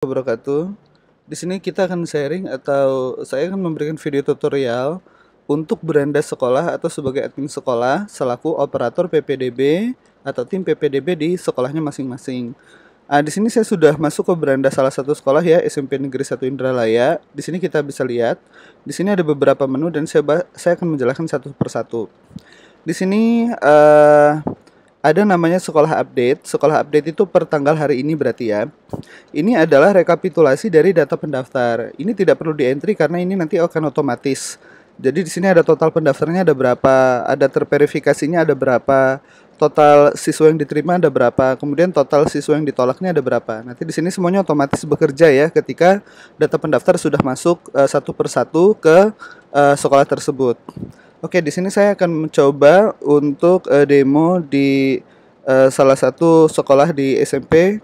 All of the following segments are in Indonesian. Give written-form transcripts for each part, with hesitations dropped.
Wabarakatuh. Di sini kita akan sharing atau saya akan memberikan video tutorial untuk beranda sekolah atau sebagai admin sekolah selaku operator PPDB atau tim PPDB di sekolahnya masing-masing. Di sini saya sudah masuk ke beranda salah satu sekolah ya, SMP Negeri 1 Indralaya. Di sini kita bisa lihat, di sini ada beberapa menu dan saya akan menjelaskan satu persatu. Di sini ada namanya sekolah update. Sekolah update itu per tanggal hari ini berarti ya. Ini adalah rekapitulasi dari data pendaftar. Ini tidak perlu di-entry karena ini nanti akan otomatis. Jadi di sini ada total pendaftarnya ada berapa, ada terverifikasinya ada berapa, total siswa yang diterima ada berapa, kemudian total siswa yang ditolaknya ada berapa. Nanti di sini semuanya otomatis bekerja ya ketika data pendaftar sudah masuk satu persatu ke sekolah tersebut. Oke, di sini saya akan mencoba untuk demo di salah satu sekolah di SMP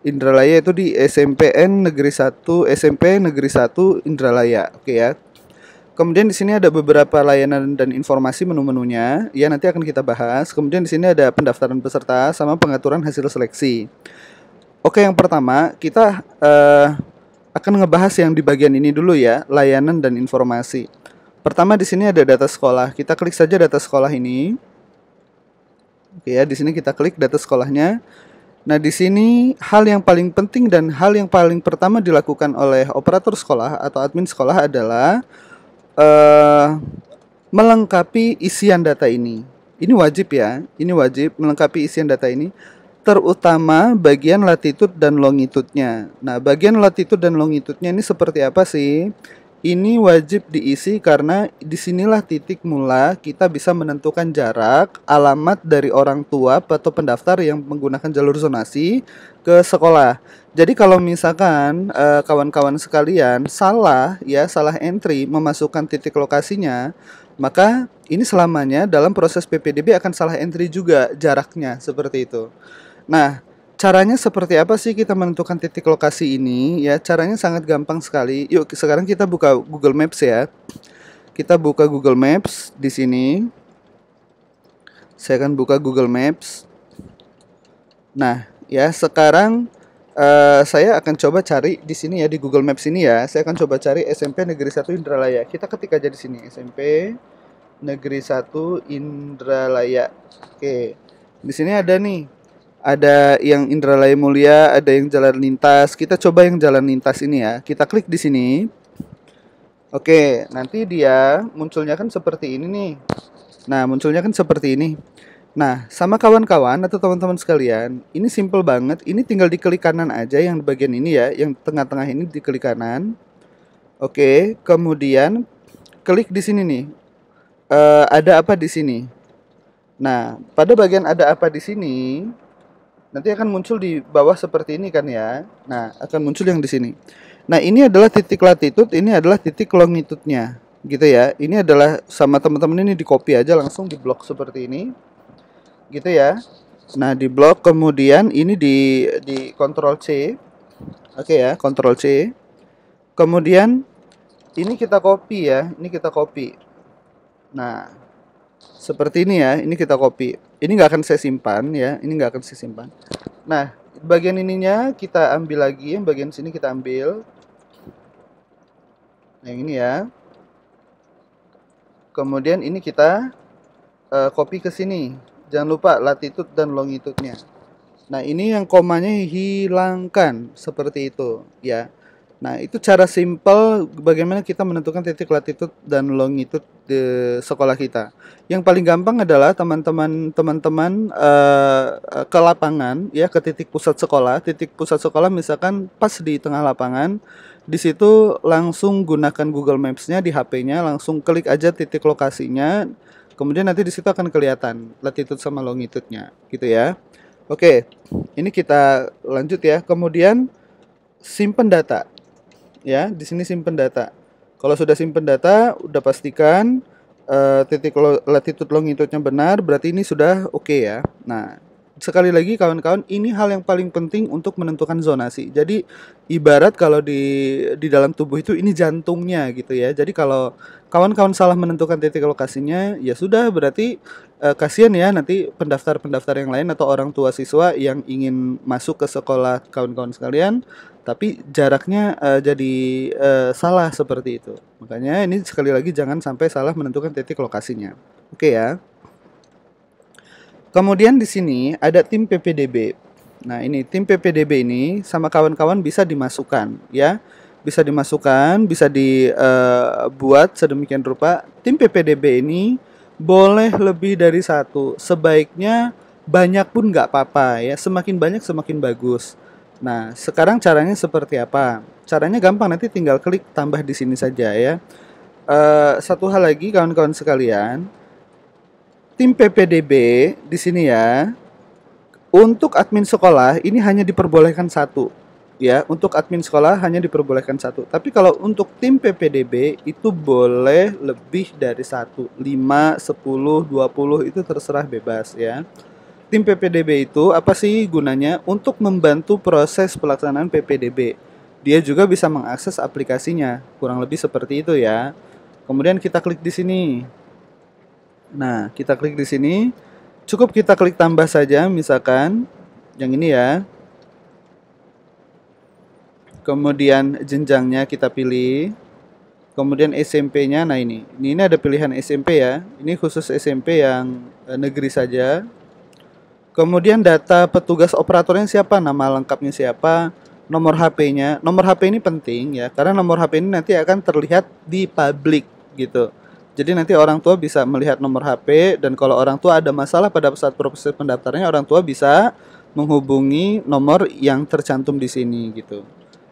Indralaya, itu di SMPN Negeri 1, SMP Negeri 1 Indralaya. Oke ya. Kemudian di sini ada beberapa layanan dan informasi menu-menunya. Ya, nanti akan kita bahas. Kemudian di sini ada pendaftaran peserta sama pengaturan hasil seleksi. Oke, yang pertama kita akan ngebahas yang di bagian ini dulu ya, layanan dan informasi. Pertama di sini ada data sekolah. Kita klik saja data sekolah ini. Oke ya, di sini kita klik data sekolahnya. Nah, di sini hal yang paling penting dan hal yang paling pertama dilakukan oleh operator sekolah atau admin sekolah adalah melengkapi isian data ini. Ini wajib ya, ini wajib melengkapi isian data ini, terutama bagian latitude dan longitude-nya. Nah, bagian latitude dan longitude-nya ini seperti apa sih? Ini wajib diisi karena disinilah titik mula kita bisa menentukan jarak, alamat dari orang tua atau pendaftar yang menggunakan jalur zonasi ke sekolah. Jadi kalau misalkan kawan-kawan sekalian salah ya, salah entry memasukkan titik lokasinya, maka ini selamanya dalam proses PPDB akan salah entry juga jaraknya seperti itu. Nah, caranya seperti apa sih kita menentukan titik lokasi ini? Ya, caranya sangat gampang sekali. Yuk, sekarang kita buka Google Maps ya. Kita buka Google Maps di sini. Saya akan buka Google Maps. Nah, ya sekarang saya akan coba cari di sini ya, di Google Maps ini ya. Saya akan coba cari SMP Negeri 1 Indralaya. Kita ketik aja di sini SMP Negeri 1 Indralaya. Oke. Di sini ada nih. Ada yang Indralaya Mulia, ada yang jalan lintas. Kita coba yang jalan lintas ini ya. Kita klik di sini. Oke, nanti dia munculnya kan seperti ini nih. Nah, munculnya kan seperti ini. Nah, sama kawan-kawan atau teman-teman sekalian, ini simple banget. Ini tinggal diklik kanan aja yang di bagian ini ya, yang tengah-tengah ini diklik kanan. Oke, kemudian klik di sini nih. Ada apa di sini? Nah, pada bagian ada apa di sini, nanti akan muncul di bawah seperti ini kan ya. Nah, akan muncul yang di sini. Nah, ini adalah titik latitude, ini adalah titik longitude-nya. Gitu ya. Ini adalah sama teman-teman ini di copy aja langsung di blok seperti ini. Gitu ya. Nah, di blok kemudian ini di Ctrl C. Oke ya, Ctrl C. Kemudian ini kita copy ya, ini kita copy. Nah, seperti ini ya, ini kita copy. Ini nggak akan saya simpan ya, ini nggak akan saya simpan. Nah, bagian ininya kita ambil lagi, yang bagian sini kita ambil. Yang ini ya. Kemudian ini kita copy ke sini. Jangan lupa latitude dan longitude-nya. Nah, ini yang komanya hilangkan seperti itu ya. Nah, itu cara simple bagaimana kita menentukan titik latitude dan longitude di sekolah kita. Yang paling gampang adalah teman-teman ke lapangan ya, ke titik pusat sekolah. Titik pusat sekolah misalkan pas di tengah lapangan. Di situ langsung gunakan Google Maps-nya di HP-nya, langsung klik aja titik lokasinya. Kemudian nanti di situ akan kelihatan latitude sama longitude-nya gitu ya. Oke, ini kita lanjut ya. Kemudian simpan data. Ya, di sini simpan data. Kalau sudah simpan data, udah pastikan titik latitude longitude-nya benar, berarti ini sudah oke ya. Nah, sekali lagi kawan-kawan, ini hal yang paling penting untuk menentukan zonasi. Jadi ibarat kalau di dalam tubuh itu ini jantungnya gitu ya. Jadi kalau kawan-kawan salah menentukan titik lokasinya, ya sudah berarti kasihan ya nanti pendaftar-pendaftar yang lain atau orang tua siswa yang ingin masuk ke sekolah kawan-kawan sekalian tapi jaraknya jadi salah seperti itu. Makanya ini sekali lagi jangan sampai salah menentukan titik lokasinya. Oke ya. Kemudian di sini ada tim PPDB. Nah, ini tim PPDB ini sama kawan-kawan bisa dimasukkan ya. Bisa dimasukkan, bisa dibuat sedemikian rupa. Tim PPDB ini boleh lebih dari satu. Sebaiknya banyak pun nggak apa-apa ya. Semakin banyak semakin bagus. Nah, sekarang caranya seperti apa? Caranya gampang, nanti tinggal klik tambah di sini saja ya. Satu hal lagi kawan-kawan sekalian, tim PPDB di sini ya, untuk admin sekolah ini hanya diperbolehkan satu. Ya, untuk admin sekolah hanya diperbolehkan satu. Tapi kalau untuk tim PPDB itu boleh lebih dari satu. 5, 10, 20 itu terserah bebas ya. Tim PPDB itu apa sih gunanya? Untuk membantu proses pelaksanaan PPDB. Dia juga bisa mengakses aplikasinya. Kurang lebih seperti itu ya. Kemudian kita klik di sini. Nah, kita klik di sini. Cukup kita klik tambah saja, misalkan yang ini ya. Kemudian jenjangnya kita pilih. Kemudian SMP-nya, nah ini ada pilihan SMP ya. Ini khusus SMP yang negeri saja. Kemudian data petugas operatornya siapa, nama lengkapnya siapa, nomor HP-nya. Nomor HP ini penting ya, karena nomor HP ini nanti akan terlihat di publik gitu. Jadi nanti orang tua bisa melihat nomor HP, dan kalau orang tua ada masalah pada saat proses pendaftarannya, orang tua bisa menghubungi nomor yang tercantum di sini gitu.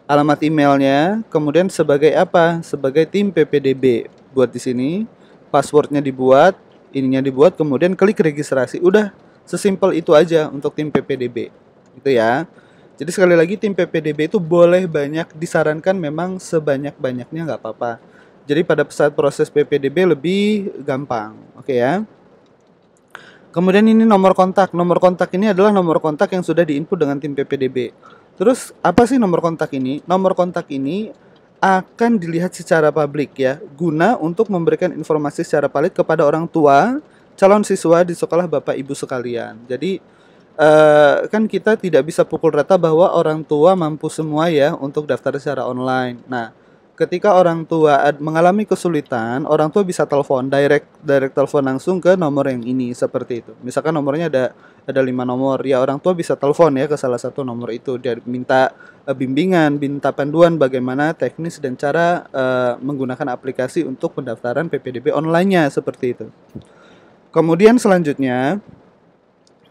Alamat emailnya, kemudian sebagai apa? Sebagai tim PPDB. Buat di sini, passwordnya dibuat, ininya dibuat, kemudian klik registrasi. Udah, sesimpel itu aja untuk tim PPDB. Gitu ya. Jadi sekali lagi, tim PPDB itu boleh banyak, disarankan memang sebanyak-banyaknya nggak apa-apa. Jadi pada saat proses PPDB lebih gampang. Oke ya. Kemudian ini nomor kontak. Nomor kontak ini adalah nomor kontak yang sudah diinput dengan tim PPDB. Terus apa sih nomor kontak ini? Nomor kontak ini akan dilihat secara publik ya, guna untuk memberikan informasi secara valid kepada orang tua calon siswa di sekolah Bapak Ibu sekalian. Jadi kan kita tidak bisa pukul rata bahwa orang tua mampu semua ya untuk daftar secara online. Nah, ketika orang tua mengalami kesulitan, orang tua bisa telepon direct telepon langsung ke nomor yang ini seperti itu. Misalkan nomornya ada 5 nomor, ya orang tua bisa telepon ya ke salah satu nomor itu, dia minta bimbingan, minta panduan bagaimana teknis dan cara menggunakan aplikasi untuk pendaftaran PPDB online-nya seperti itu. Kemudian selanjutnya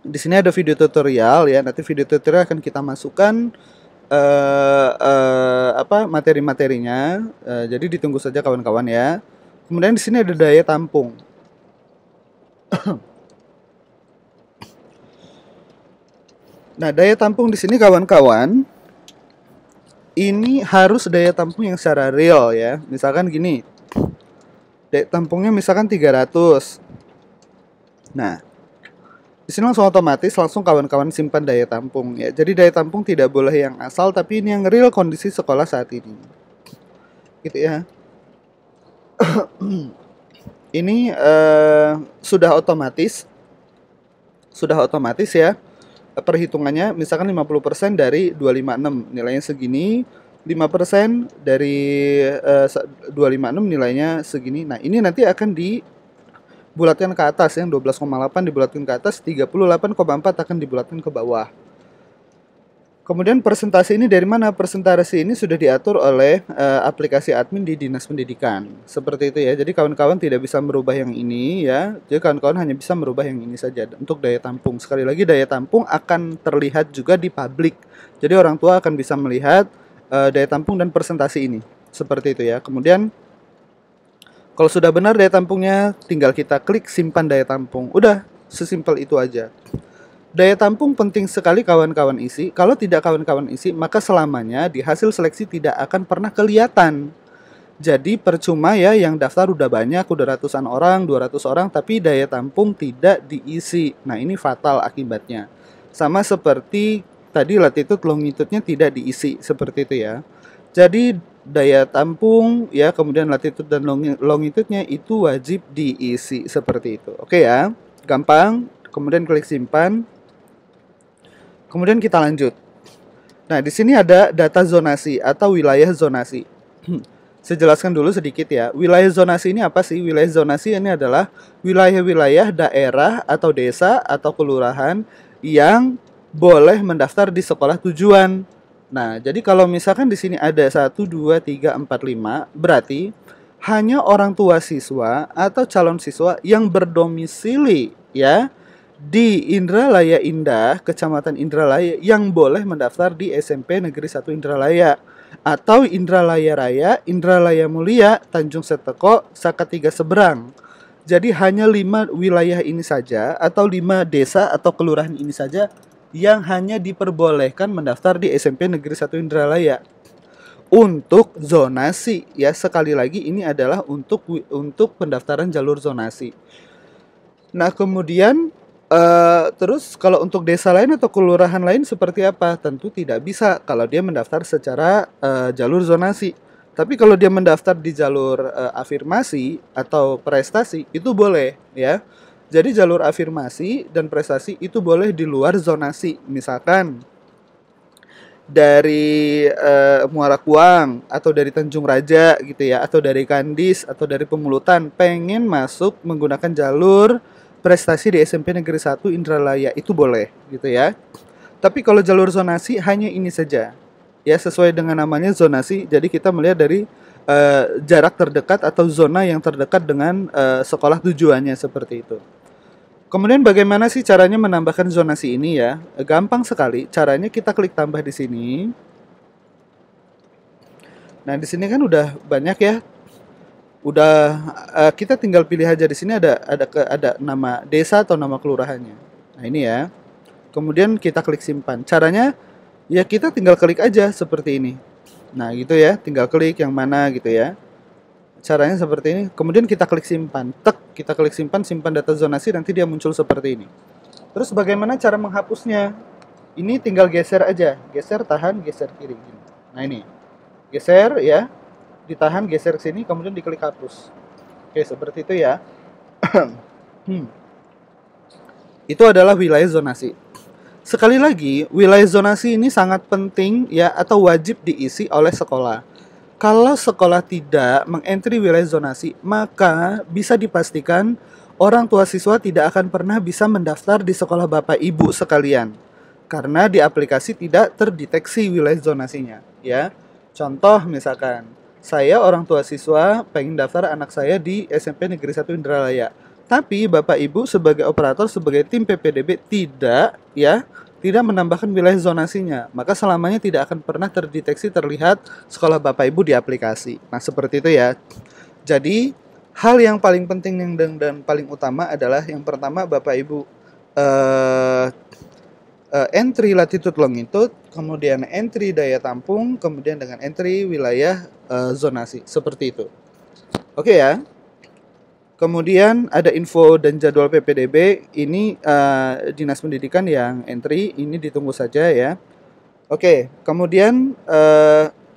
di sini ada video tutorial ya. Nanti video tutorial akan kita masukkan materi-materinya. Jadi ditunggu saja kawan-kawan ya. Kemudian di sini ada daya tampung. Nah, daya tampung di sini kawan-kawan, ini harus daya tampung yang secara real ya. Misalkan gini, daya tampungnya misalkan 300. Nah, di sini langsung otomatis langsung kawan-kawan simpan daya tampung ya. Jadi daya tampung tidak boleh yang asal, tapi ini yang real kondisi sekolah saat ini. Gitu ya. Ini sudah otomatis ya. Perhitungannya misalkan 50% dari 256 nilainya segini, 5% dari 256 nilainya segini. Nah, ini nanti akan dibulatkan ke atas, yang 12,8 dibulatkan ke atas, 38,4 akan dibulatkan ke bawah. Kemudian presentasi ini dari mana? Presentasi ini sudah diatur oleh aplikasi admin di Dinas Pendidikan. Seperti itu ya. Jadi kawan-kawan tidak bisa merubah yang ini ya. Jadi kawan-kawan hanya bisa merubah yang ini saja. Untuk daya tampung, sekali lagi daya tampung akan terlihat juga di publik. Jadi orang tua akan bisa melihat daya tampung dan presentasi ini. Seperti itu ya. Kemudian kalau sudah benar daya tampungnya, tinggal kita klik simpan daya tampung. Udah, sesimpel itu aja. Daya tampung penting sekali kawan-kawan isi. Kalau tidak kawan-kawan isi, maka selamanya di hasil seleksi tidak akan pernah kelihatan. Jadi percuma ya, yang daftar udah banyak, udah ratusan orang, 200 orang, tapi daya tampung tidak diisi. Nah, ini fatal akibatnya. Sama seperti tadi latitude longitude-nya tidak diisi, seperti itu ya. Jadi daya tampung ya, kemudian latitude dan longitude-nya itu wajib diisi seperti itu. Oke ya, gampang. Kemudian klik simpan. Kemudian kita lanjut. Nah, di sini ada data zonasi atau wilayah zonasi. Saya jelaskan dulu sedikit ya. Wilayah zonasi ini apa sih? Wilayah zonasi ini adalah wilayah-wilayah daerah atau desa atau kelurahan yang boleh mendaftar di sekolah tujuan. Nah, jadi kalau misalkan di sini ada 1, 2, 3, 4, 5, berarti hanya orang tua siswa atau calon siswa yang berdomisili ya di Indralaya Indah, Kecamatan Indralaya yang boleh mendaftar di SMP Negeri 1 Indralaya atau Indralaya Raya, Indralaya Mulia, Tanjung Seteko, Sakatiga Seberang. Jadi hanya 5 wilayah ini saja atau 5 desa atau kelurahan ini saja yang hanya diperbolehkan mendaftar di SMP Negeri 1 Indralaya. Untuk zonasi ya, sekali lagi ini adalah untuk pendaftaran jalur zonasi. Nah, kemudian terus kalau untuk desa lain atau kelurahan lain seperti apa? Tentu tidak bisa kalau dia mendaftar secara jalur zonasi. Tapi kalau dia mendaftar di jalur afirmasi atau prestasi itu boleh ya. Jadi jalur afirmasi dan prestasi itu boleh di luar zonasi. Misalkan dari Muara Kuang atau dari Tanjung Raja gitu ya, atau dari Kandis atau dari Pemulutan pengen masuk menggunakan jalur prestasi di SMP Negeri 1 Indralaya itu boleh gitu ya. Tapi kalau jalur zonasi hanya ini saja. Ya, sesuai dengan namanya zonasi. Jadi kita melihat dari jarak terdekat atau zona yang terdekat dengan sekolah tujuannya seperti itu. Kemudian bagaimana sih caranya menambahkan zonasi ini ya? Gampang sekali. Caranya kita klik tambah di sini. Nah, di sini kan udah banyak ya. Udah kita tinggal pilih aja di sini ada nama desa atau nama kelurahannya. Nah, ini ya. Kemudian kita klik simpan. Caranya ya kita tinggal klik aja seperti ini. Nah, gitu ya. Tinggal klik yang mana gitu ya. Caranya seperti ini. Kemudian kita klik simpan. Kita klik simpan, simpan data zonasi, nanti dia muncul seperti ini. Terus bagaimana cara menghapusnya? Ini tinggal geser aja. Geser, tahan, geser kiri. Nah, ini. Geser ya. Ditahan, geser ke sini, kemudian diklik hapus. Oke, seperti itu ya. Itu adalah wilayah zonasi. Sekali lagi, wilayah zonasi ini sangat penting ya atau wajib diisi oleh sekolah. Kalau sekolah tidak mengentry wilayah zonasi, maka bisa dipastikan orang tua siswa tidak akan pernah bisa mendaftar di sekolah Bapak Ibu sekalian. Karena di aplikasi tidak terdeteksi wilayah zonasinya, ya. Contoh misalkan, saya orang tua siswa pengen daftar anak saya di SMP Negeri 1 Indralaya. Tapi Bapak Ibu sebagai operator, sebagai tim PPDB tidak menambahkan wilayah zonasinya, maka selamanya tidak akan pernah terdeteksi terlihat sekolah Bapak Ibu di aplikasi. Nah, seperti itu ya. Jadi, hal yang paling penting dan paling utama adalah yang pertama Bapak Ibu entry latitude longitude, kemudian entry daya tampung, kemudian dengan entry wilayah zonasi. Seperti itu. Oke ya. Kemudian ada info dan jadwal PPDB, ini Dinas Pendidikan yang entry, ini ditunggu saja ya. Oke, kemudian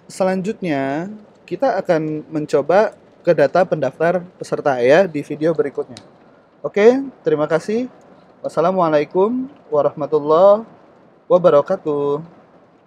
selanjutnya kita akan mencoba ke data pendaftar peserta ya di video berikutnya. Oke, terima kasih. Wassalamualaikum warahmatullahi wabarakatuh.